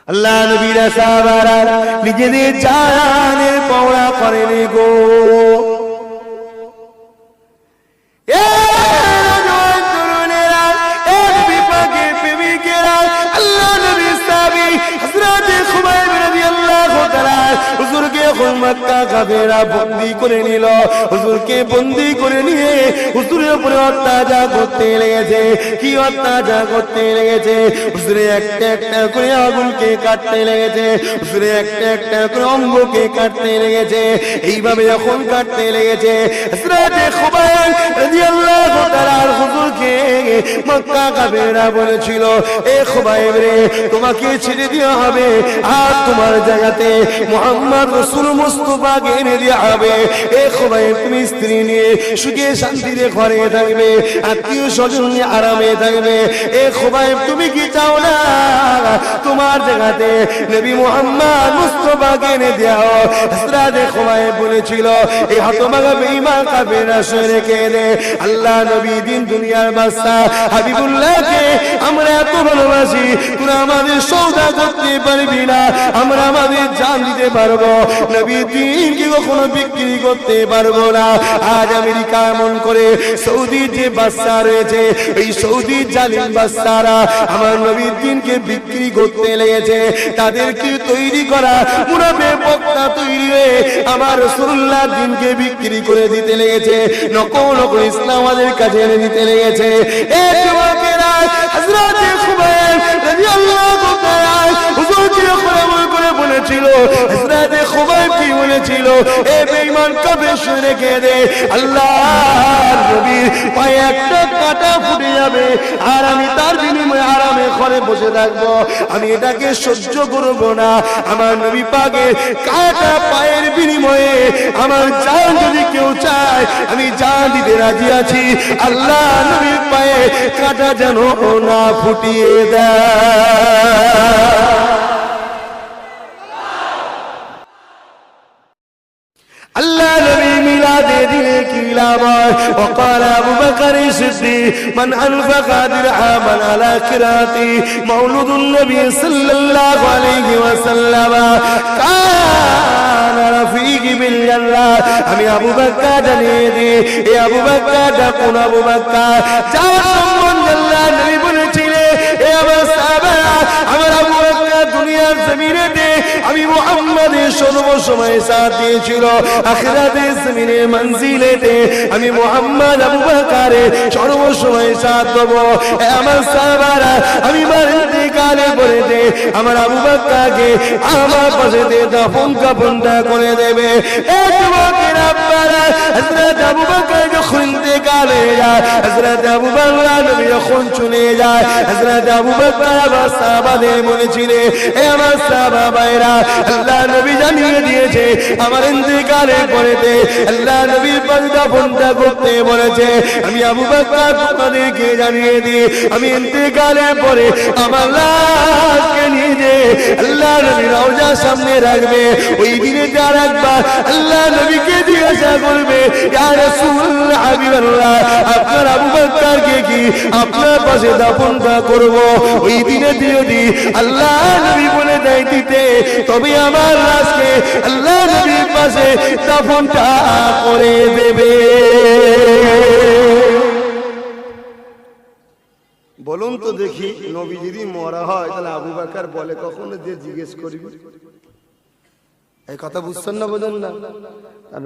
আল্লাহ নবীর সাহাবারা নিজেদের জানের পাওয়া করেনি গো। মক্কা কাফেররা বন্দী করে নিল, হুজুরকে বন্দী করে নিয়ে হুজুরের উপরে অত্যাচার করতে লেগেছে। কি অত্যাচার করতে লেগেছে? হুজুরে একটা একটা করে আগুনকে কাটতে লেগেছে, হুজুরে একটা একটা করে অঙ্গকে কাটতে লেগেছে। এইভাবে যখন কাটতে লেগেছে, হযরত খুবাইব রাদিয়াল্লাহু তাআলা হুজুরকে মক্কা কাফেররা বলেছিল, এ খুবাইব রে, তোমাকে ছেড়ে দেওয়া হবে, আর তোমার জায়গাতে মুহাম্মদ রাসূল মুস্তাফাকে এনে দেওয়া হবে। এ খুবাইব, তুমি স্ত্রী নিয়ে সুখে শান্তিতে ঘরে থাকবে, আত্মীয় স্বজন নিয়ে আরামে থাকবে। এ খুবাইব, তুমি কি চাও না তোমার জায়গাতে নবী মুহাম্মদ মুস্তাফাকে এনে দেওয়া? হযরত খুবাইব বলেছিল, এই হতভাগা বেঈমান কাফেররা শুনে কেঁদে, আল্লাহ নবী দিন দুনিয়ার বাদশা হাবিবুল্লাহকে আমরা এত ভালোবাসি, তোরা আমাদের সওদা করতে পারবি না, আমরা আমাদের জান দিতে পারবো, নবী দিনকে কখনো বিক্রি করতে পারবো না। আজ আমেরিকা এমন করে সৌদির যে বাদশা রয়েছে, এই সৌদির জালিম বাদশারা আমার নবীর দিনকে বিক্রি করতে লেগেছে। তাদেরকে তৈরি করা মুনাফিক বক্তা তৈরি হয়ে আমার রাসূলুল্লাহ দিনকে বিক্রি করে দিতে লেগেছে, নকল নকল ইসলাম আমাদের কাছে এনে দিতে লেগেছে। এই যুবকেরা হযরত খুবাইব রাদিয়াল্লাহু তাআলা হুজুরকে খবর করে বলেছিল, হযরত খুবাইব কি বলেছিল, এ বেঈমান কাফের শুনে কেঁদে, আল্লাহর নবীর পায়ে একটা কাঁটা ফুটে যাবে, আর আমি তার বিনিময়ে আরামে ঘরে বসে থাকবো, আমি এটাকে সহ্য করব না। আমার নবী পাকের কাঁটা পায়ের বিনিময়ে আমার জান যদি কেউ চায়, আমি জান দিতে রাজি আছি। আল্লাহ নবীর পায়ে কাঁটা যেন না ফুটিয়ে দেয়। আল্লাহ নবী মিলাদে দিনে কি লাভ হয়? وقال ابو بكر الصديق من انفق درهما على قراءة مولود النبي صلى الله عليه وسلم كان رفيق بالجنة। আমি আবু বকর জানিয়ে দিই, এ আবু বকর ডাকুন আবু বকর, যার সম্বন্ধে আল্লাহ নবী বলেছিলেন, এ আমার সাহাবারা, আমার আবু বকর দুনিয়ার জমিনেতে আমি মুহাম্মাদের সর্বসময় সাথ দিয়েছিল, আখিরাতের জমিনে মঞ্জিলেতে আমি মুহাম্মদ আবু বকরের সর্বসময় সাথ দেব। আমার সাহাবারা, আমি মার ইন্তেকালের পরেতে আমার আবু বকরকে আমার পাশেতে দাফন কাফনটা করে দেবে। এই যুবকের আব্বারা, হযরত আবু বকর যখন ইন্তেকাল হয়ে যায়, হযরত আবু বকর নবী যখন চলে যায়, হযরত আবু বকর আমার সাহাবাদের বলেছিলেন, এ আমার সাহাবা ভাইরা, আল্লাহ নবী জানিয়ে দিয়েছে আমার ইন্তেকালের পরেতে আল্লাহ নবীর পাশে দাফনটা করতে বলেছে। আমি আবু বকর তোমাদেরকে জানিয়ে দিই, আমি ইন্তেকালের পরে আমার লাশকে নিয়ে যে আল্লাহ নবীর রওজার সামনে রাখবে, ওই দিনে যার একবার আল্লাহ নবীকে জিজ্ঞাসা করবে, ইয়া রাসূলুল্লাহ হাবিবাল্লাহ, আপনার আবু বকরকে কি আপনার পাশে দাফনটা করব? ওই দিনে যদি আল্লাহ নবী বলে দেয় দিতে, তবে আমার লাশকে আল্লাহ নবীর পাশে দাফনটা করে দেবে। বলুন তো দেখি, নবী যদি মরা হয় তাহলে আবু বকর বলে কখনো যে জিজ্ঞেস করবি? এই কথা বুঝছেন না, বোঝেন না?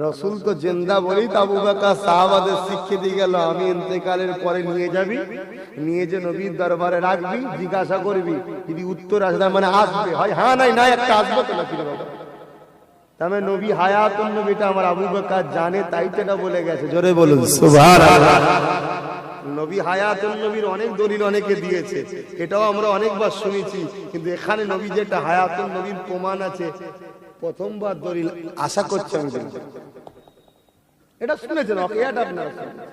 রাসূল তো জিন্দা বলেই তো আবু বকর সাহাবাদের শিক্ষা দিয়ে গেল, আমি ইন্তেকালের পরে নিয়ে যাবি, নিয়ে যে নবীর দরবারে রাখবি, জিজ্ঞাসা করবি, যদি উত্তর আসে মানে আসবে, হয় হ্যাঁ নাই না একটা আসবে তো নাকি বাবা। তবে নবী হায়াতুন নবীটা আমার আবু বকর জানে, তাই তো এটা বলে গেছে। জোরে বলুন সুবহানাল্লাহ। নবী হায়াতুন নবীর অনেক দলিল অনেকে দিয়েছে, এটাও আমরা অনেকবার শুনেছি, কিন্তু এখানে নবী যেটা হায়াতুন নবীর প্রমাণ আছে, প্রথমবার দলিল আশা করছি আমি এটা শুনেছেন, এটা আপনারা শুনেছেন,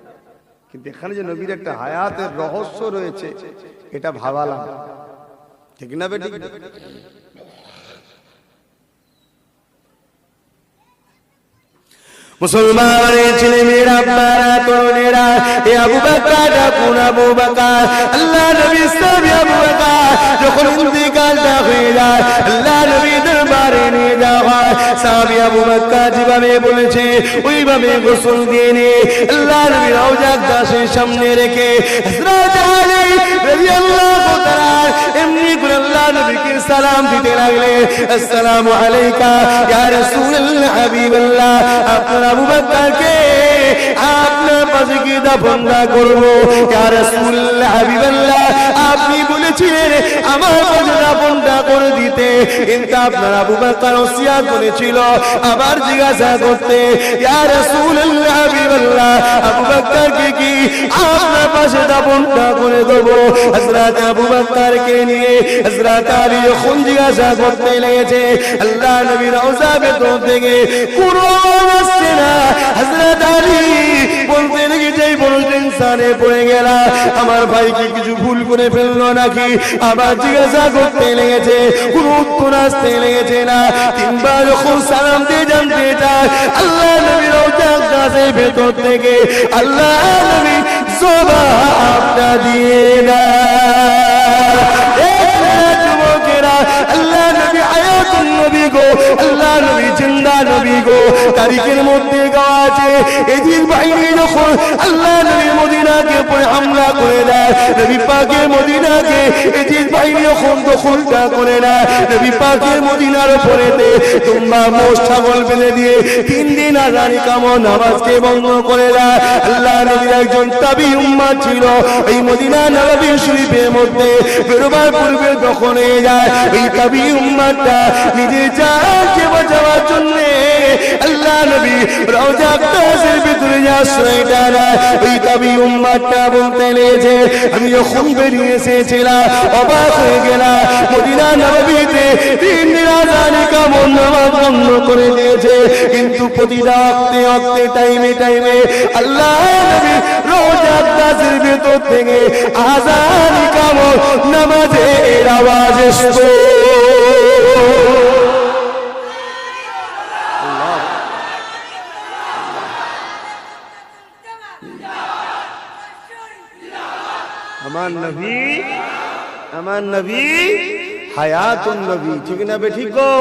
কিন্তু এখানে যে নবীর একটা হায়াতের রহস্য রয়েছে এটা ভাবালাম, ঠিক না বেটি? মুসলমানের ছেলে মেয়েরা, আপনারা তরুণেরা, এ আবু বকর ডাকুন আবু বকর। আল্লাহ নবী সাহাবী আবু বকর যখন ইন্তেকালটা হয়ে যায়, নবী আবু বকর যেভাবে বলেছে ওইভাবে গোসল দিয়ে নিয়ে আল্লাহ নবী রওজা দাসের সামনে রেখে হযরত আলী রাদিয়াল্লাহু তাআলা এমনি করে আল্লাহ নবীকে সালাম দিতে লাগলেন, আসসালামু আলাইকা ইয়া রাসূলুল্লাহ হাবিবাল্লাহ, আপনার আবু বকরকে আপনার পাশে কি দাফন করব? ইয়া রাসূলুল্লাহ হাবিবাল্লাহ, আপনি বলেছিলেন আমার পাশে দাফনটা করে দিতে, কিন্তু আপনার আবু বকর ওসিয়ত করেছিল আবার জিজ্ঞাসা করতে, ইয়া রাসূলুল্লাহ হাবিবাল্লাহ, আবু বকরকে কি আপনার পাশে দাফনটা করে দেব? হযরত আবু বকরকে নিয়ে হযরত আলী যখন জিজ্ঞাসা করতে লেগেছে, আল্লাহ নবী রওজা ভেতর থেকে কোনো আওয়াজ আসছে না। হযরত আলী বলতে লেগেছে, বড় টেনশনে পড়ে গেল, আমার ভাই কি কিছু ভুল করে ফেললো নাকি? আবার জিজ্ঞাসা করতে লেগেছে, কোনো উত্তর আসতে লেগেছে না। তিনবার যখন সালাম দিয়ে জানতে চায়, আল্লাহ নবী রওজা গাছের ভেতর থেকে আল্লাহ নবী জবাবটা দিয়ে না। আল্লাহ নবী হায়াতুন নবী গো, আল্লাহ নবী জিন্দা নবী গো। তারিখের মধ্যে গাওয়া আছে, এজিদ বাহিনী যখন আল্লাহ নবী মদিনাকে পরে হামলা করে দেয়, নবী পাকের মদিনাকে এজিদ বাহিনী যখন দখলটা করে নেয়, নবী পাকের মদিনার উপরেতে তোমরা মোষ ছাগল বেঁধে দিয়ে 3 দিন আযান ইকামত নামাজকে বন্ধ করে দেয়। আল্লাহ নবীর একজন তাবি উম্মাত ছিল, এই মদিনা নববী শরীফের মধ্যে বেরোবার পূর্বে যখন হয়ে যায়, এই তাবি উম্মাতটা নিজের জানকে বাঁচাবার জন্য আল্লাহ নবী রওজা গাছের ভিতরে আশ্রয়টা নেয়। এই তাবি উম্মাতটা বলতে লেগেছে, আমি যখন বেরিয়ে এসেছিলাম অবাক হয়ে গেলাম, মদিনা নববীতে 3 দিন আযান ইকামত নামাজ বন্ধ করে দিয়েছে, কিন্তু প্রতিটা ওয়াক্তে টাইমে আল্লাহ নবী রওজা গাছের ভিতর থেকে আযান ইকামত নামাজের আওয়াজ আসতো। আমার নবী হায়াতুন নবী, ঠিক না বে ঠিক গো?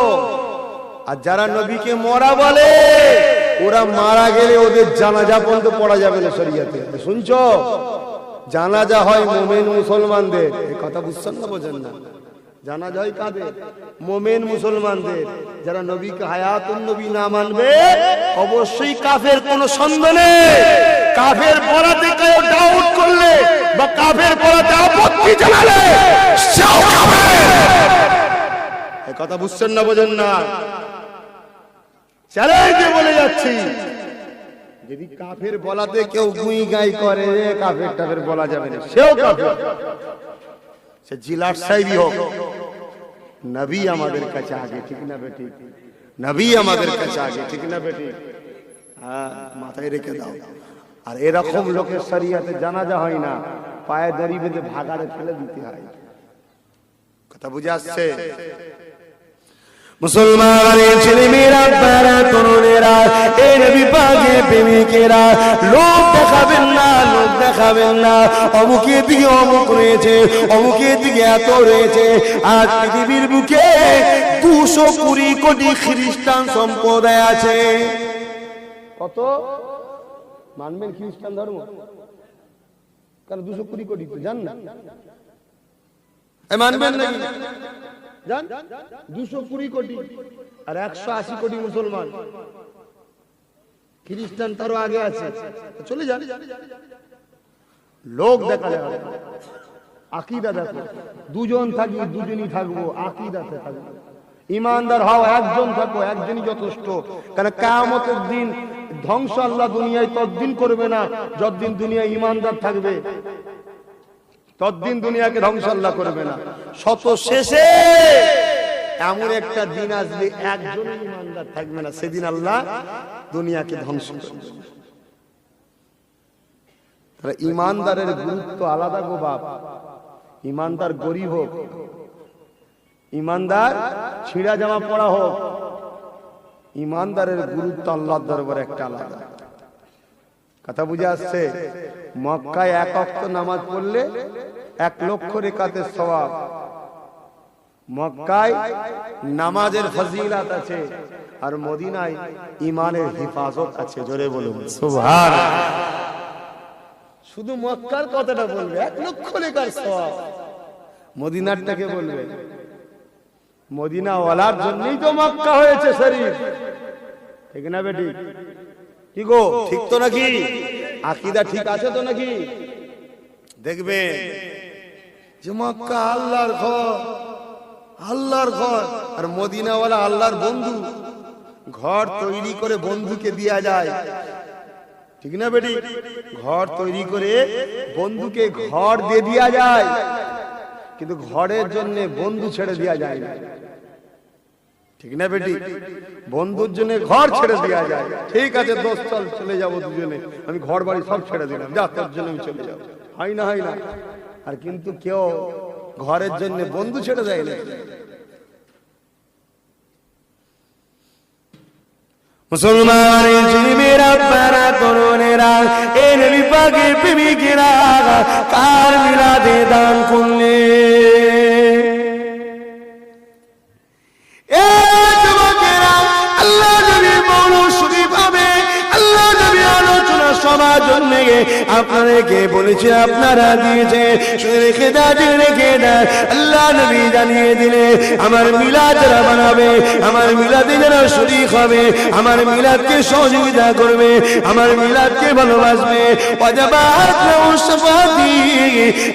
আর যারা নবীকে মরা বলে, ওরা মারা গেলে ওদের জানাজা পর্যন্ত পড়া যাবে না শরীয়তে। শুনছো? জানাজা হয় মুমিন মুসলমানদের, এই কথা বুঝছেন না? বোঝেন না? জানাজা হয় কাদের? মুমিন মুসলমানদের। যারা নবীকে হায়াতুন নবী না মানবে, অবশ্যই কাফের, কোনো সন্দেহ নেই। কাফের পড়াতে কেউ ডাউট করলে বা কাফের পড়াতে আপত্তি জানালে সেও কাফের। এই কথা বুঝছেন না? বোঝেন না? চ্যালেঞ্জ বলে যাচ্ছি, যদি কাফের বলাতে কেউ গুই গাই করে, কাফের টাফের বলা যাবে না, সেও কাফের। সে জিলার সাহেবই হোক, নবী আমাদের কাছে আগে, ঠিক না বেটি? নবী আমাদের কাছে আগে, ঠিক না বেটি? হ্যাঁ, মাথায় রেখে দাও। আর এরকম লোকের শরীয়তে জানাজা হয় না, পায়ে দড়ি বেঁধে ভাগাড়ে ফেলে দিতে হয়। কথা বুঝে আসছে? মুসলমানের ছেলেমেয়েরা, বারা তরুণেরা, এই নবী পাকের প্রেমিকেরা, লোক দেখাবেন না, লোক দেখাবেন না, অমুকের দিকে অমুক রয়েছে, অমুকের দিকে এত রয়েছে। আজ পৃথিবীর বুকে 220 কোটি খ্রিস্টান সম্প্রদায় আছে। কত মানবেন খ্রিস্টান ধর্ম? কারণ 220 কোটি তো জান না, মানবেন নাকি? জান 220 কোটি আর 180 কোটি মুসলমান। খ্রিস্টান তারও আগে আছে, চলে যান। লোক দেখা যাবে, আকীদা দেখো। দুজন থাকি, দুজনই থাকবো, আকীদাতে থাকবো। ইমানদার হও, একজন থাকো, একজনই যথেষ্ট। কারণ কিয়ামতের দিন ধ্বংস আল্লাহ দুনিয়ায় ততদিন করবে না যতদিন দুনিয়ায় ইমানদার থাকবে, ততদিন দুনিয়াকে ধ্বংস আল্লাহ করবে না। শত শেষে এমন একটা দিন আসবে একজন ইমানদার থাকবে না, সেদিন আল্লাহ দুনিয়াকে ধ্বংস করবে। তাহলে ইমানদারের গুরুত্ব আলাদা গো বাপ। ইমানদার গরিব হোক, ইমানদার ছিঁড়া জামা পরা হোক, ইমানদারের গুরুত্ব আল্লাহর দরবারে একটা আলাদা। কথা বুঝে আসছে? মক্কায় 1 ওয়াক্ত নামাজ পড়লে 1 লক্ষ রাকাতের সওয়াব, মক্কায় নামাজের ফজিলত আছে আর মদিনায় ঈমানের হিফাজত আছে। জোরে বলুন সুবহানাল্লাহ। শুধু মক্কার কথাটা বলবে 1 লক্ষ নেকার সওয়াব, মদিনারটাকে বলবে। মদিনা ওয়ালার জন্যই তো মক্কা হয়েছে শরীফ, ঠিক না বেটি? কি গো, ঠিক তো নাকি? আকীদা ঠিক আছে তো নাকি? দেখবে যে মক্কা আল্লাহর ঘর, আল্লাহর ঘর, আর মদিনা ওয়ালা আল্লাহর বন্ধু। ঘর তৈরি করে বন্ধুকে দেয়া যায়, ঠিক না বেটি? ঘর তৈরি করে বন্ধুকে ঘর দিয়ে দেয়া যায়, কিন্তু ঘরের জন্য বন্ধু ছেড়ে দেয়া যায় না, ঠিক না বেটি? বন্ধুর জন্য ঘর ছেড়ে দেয়া যায়। ঠিক আছে দোস্ত, চল চলে যাবো দুজনে, আমি ঘর বাড়ি সব ছেড়ে দিলাম, যা তোর জন্য আমি চলে যাবো। হয় না, হয় না? আর কিন্তু কেউ ঘরের জন্য বন্ধু ছেড়ে দেয় না। মুসলমানের ছেলেমেয়েরা, পাড়া তরুণেরা, এ নবী পাকের প্রেমিকেরা কার মিলাদে দান করলে? এ যুবকেরা, আল্লাহ নবী মৌলুদ শরীফ হবে, আল্লাহ নবী আলোচনা সবার জন্য আপনাদেরকে বলেছে, আপনারা দিয়েছে, শুনে রেখে দেন, রেখে দেন। আল্লাহ নবী জানিয়ে দিলে আমার মিলাদ যারা বানাবে, আমার মিলাদে যারা শরীক হবে, আমার মিলাদকে সহযোগিতা করবে, আমার মিলাদকে ভালোবাসবে,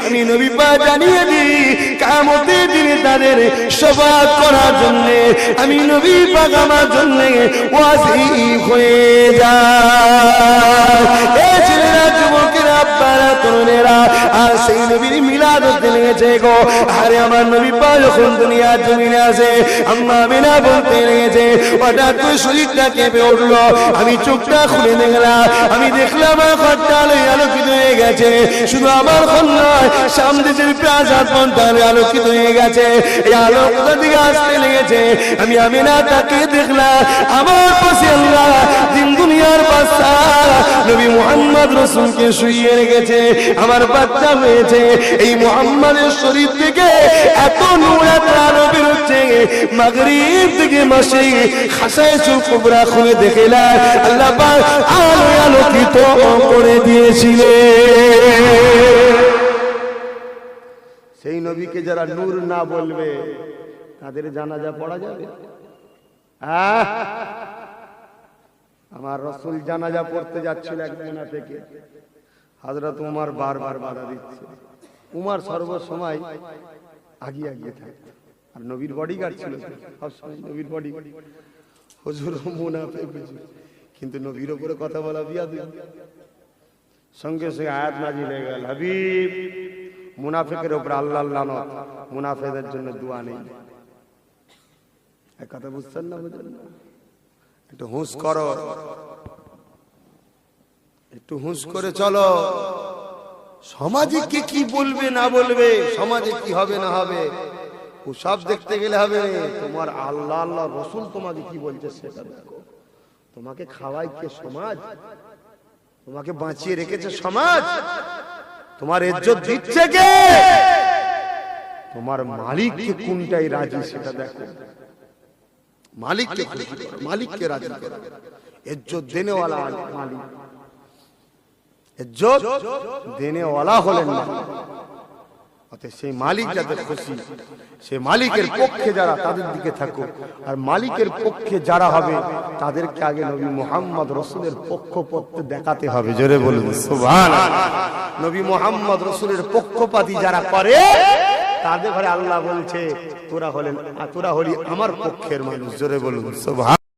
আমি নবী পাক জানিয়ে দিই কিয়ামতের দিনে তাদের শাফাআত করার জন্য আমি নবী পাক আমার জন্য ওয়াজিব হয়ে যায়। এই ছেলেরা, যুবকেরা, আপনারা তরুণেরা, আর সেই নবীর মিলাদ হতে লেগেছে গো। আরে আমার নবী পাক যখন দুনিয়ার জমিনে আসে, আম্মা আমিনা বলতে লেগেছে, হঠাৎ করে শরীরটা কেঁপে উঠলো। আমি চোখটা খুলে দেখলাম, আমি দেখলাম ঘরটা আলোকিত হয়ে গেছে। শুধু আমার ঘর নয়, সামনে যে প্রাসাদ পর্যন্ত আলোকিত হয়ে গেছে। এই আলো কোথা থেকে আসতে লেগেছে? আমি আমিনা তাকে দেখলাম, আমার পাশে আল্লাহ দিন দুনিয়ার বাদশাহ নবী মুহাম্মদ রাসূলকে শুইয়ে রেখেছে। আমার বাচ্চা হয়েছে, এই মুহাম্মাদের শরীর থেকে এত নূর, এত আলো বেরোচ্ছে। মাগরিব থেকে মাসে খাসাইসুল কুবরা খুলে দেখলাম আল্লাহ পাক আলো আলোকিত করে দিয়েছিলেন। সেই নবীকে যারা নূর না বলবে তাদের জানাজা পড়া যাবে? আমার রাসূল জানাজা পড়তে যাচ্ছিল এক মদিনা থেকে, হযরত ওমর বারবার বাধা দিচ্ছে। ওমর সর্বসময় আগিয়ে আগিয়ে থাকতো, আর নবীর বডিগার্ড ছিল, সবসময় নবীর বডিগার্ড। হুজুর মুনাফিক হুজুর, কিন্তু নবীর উপরে কথা বলা বিয়াদবি। সঙ্গে সঙ্গে আয়াত নাযিল হয়ে গেল, হাবিব মুনাফিকের উপর আল্লাহর লানত, মুনাফিকদের জন্য দোয়া নেই। এক কথা বুঝছেন না? বুঝেন না? একটু হুঁশ করো, একটু হুঁশ করে চলো। সমাজে কে কি বলবে না বলবে, সমাজে কি হবে না হবে, ও সব দেখতে গেলে হবে। তোমার আল্লাহ, আল্লাহ রাসূল তোমাকে কি বলছে সেটা দেখো। তোমাকে খাওয়াই কে? সমাজ। তোমাকে বাঁচিয়ে রেখেছে সমাজ। তোমার ইজ্জত দিচ্ছে কে? তোমার মালিককে কোনটাই রাজি সেটা দেখো। মালিককে খুশি করো, মালিককে রাজি করো। ইজ্জত দেনে ওয়ালা মালিক, ইজ্জত দেনে ওয়ালা হলেন না। অতএব সেই মালিক যাতে খুশি, সেই মালিকের পক্ষে যারা, তাদের দিকে থাকো। আর মালিকের পক্ষে যারা হবে তাদেরকে আগে নবী মুহাম্মদ রাসূলের পক্ষপাত দেখাতে হবে। জোরে বলুন সুবহানাল্লাহ। নবী মুহাম্মদ রাসূলের পক্ষপাতী যারা করে তাদের ঘরে আল্লাহ বলছে তোরা হলি আমার পক্ষের মানুষ। জোরে বলুন সুবহানাল্লাহ।